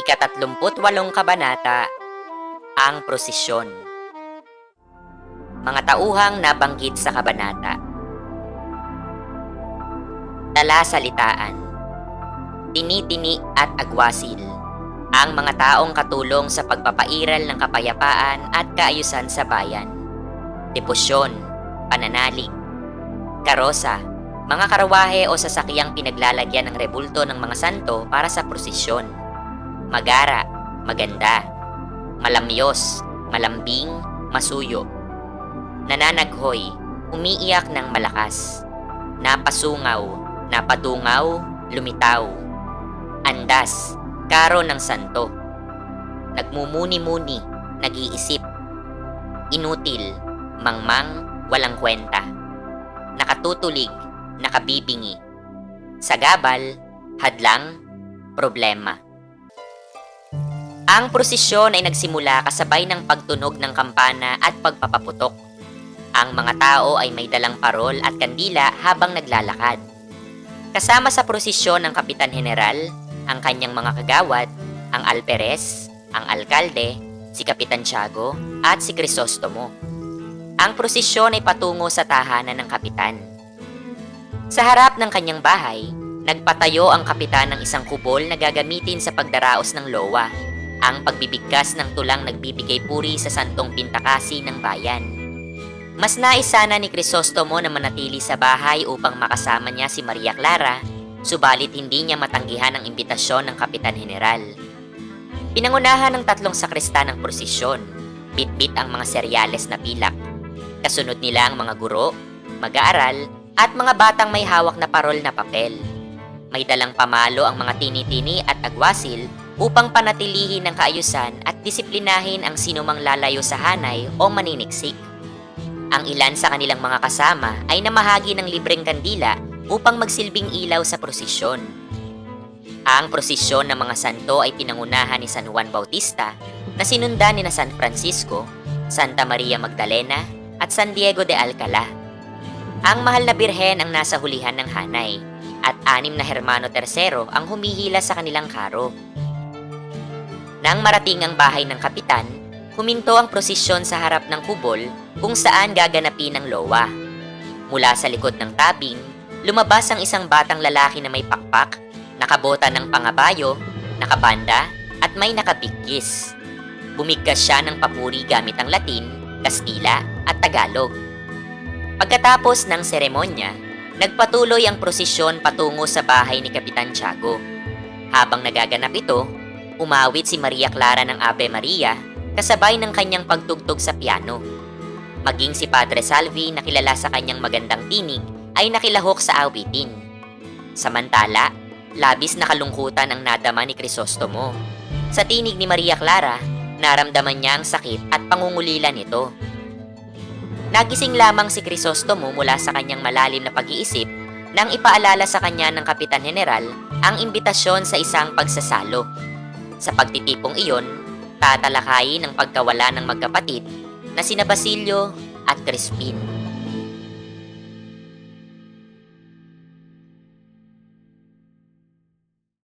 Ika-38 Kabanata, ang Prosesyon. Mga tauhang nabanggit sa kabanata. Talasalitaan, tinitini at agwasil, ang mga taong katulong sa pagpapairal ng kapayapaan at kaayusan sa bayan. Debosyon, pananalig, karosa, mga karawahe o sasakyang pinaglalagyan ng rebulto ng mga santo para sa prosesyon. Magara, maganda, malamyos, malambing, masuyo. Nananaghoy, umiiyak ng malakas. Napasungaw, napadungaw, lumitaw. Andas, karo ng santo. Nagmumuni-muni, nag-iisip. Inutil, mangmang, walang kwenta. Nakatutulig, nakabibingi. Sagabal, hadlang, problema. Ang prosesyon ay nagsimula kasabay ng pagtunog ng kampana at pagpapaputok. Ang mga tao ay may dalang parol at kandila habang naglalakad. Kasama sa prosesyon ng Kapitan General, ang kanyang mga kagawad, ang alperes, ang alkalde, si Kapitan Tiago at si Crisostomo. Ang prosesyon ay patungo sa tahanan ng kapitan. Sa harap ng kanyang bahay, nagpatayo ang kapitan ng isang kubol na gagamitin sa pagdaraos ng lowa, ang pagbibigkas ng tulang nagbibigay puri sa santong pintakasi ng bayan. Mas nais sana ni Crisostomo na manatili sa bahay upang makasama niya si Maria Clara, subalit hindi niya matanggihan ang imbitasyon ng Kapitan General. Pinangunahan ng 3 sakrista ng prosesyon, bit-bit ang mga seryales na pilak. Kasunod nila ang mga guro, mag-aaral, at mga batang may hawak na parol na papel. May dalang pamalo ang mga tini-tini at agwasil upang panatilihin ang kaayusan at disiplinahin ang sinumang lalayo sa hanay o maniniksik. Ang ilan sa kanilang mga kasama ay namahagi ng libreng kandila upang magsilbing ilaw sa prosesyon. Ang prosesyon ng mga santo ay pinangunahan ni San Juan Bautista na sinundan ni na San Francisco, Santa Maria Magdalena at San Diego de Alcala. Ang mahal na birhen ang nasa hulihan ng hanay at 6 na Hermano III ang humihila sa kanilang karo. Nang marating ang bahay ng kapitan, huminto ang prosesyon sa harap ng kubol kung saan gaganapin ang lowa. Mula sa likod ng tabing, lumabas ang isang batang lalaki na may pakpak, nakabota ng pangabayo, nakabanda, at may nakabigkis. Bumigkas siya ng papuri gamit ang Latin, Kastila, at Tagalog. Pagkatapos ng seremonya, nagpatuloy ang prosesyon patungo sa bahay ni Kapitan Tiago. Habang nagaganap ito, umawit si Maria Clara ng Ave Maria kasabay ng kanyang pagtugtog sa piano. Maging si Padre Salvi na kilala sa kanyang magandang tinig ay nakilahok sa awitin. Samantala, labis na kalungkutan ang nadama ni Crisostomo. Sa tinig ni Maria Clara, naramdaman niya ang sakit at pangungulila nito. Nagising lamang si Crisostomo mula sa kanyang malalim na pag-iisip nang ipaalala sa kanya ng Kapitan General ang imbitasyon sa isang pagsasalo. Sa pagtitipong iyon, tatalakayin ang pagkawala ng magkapatid na sina Basilio at Crispin.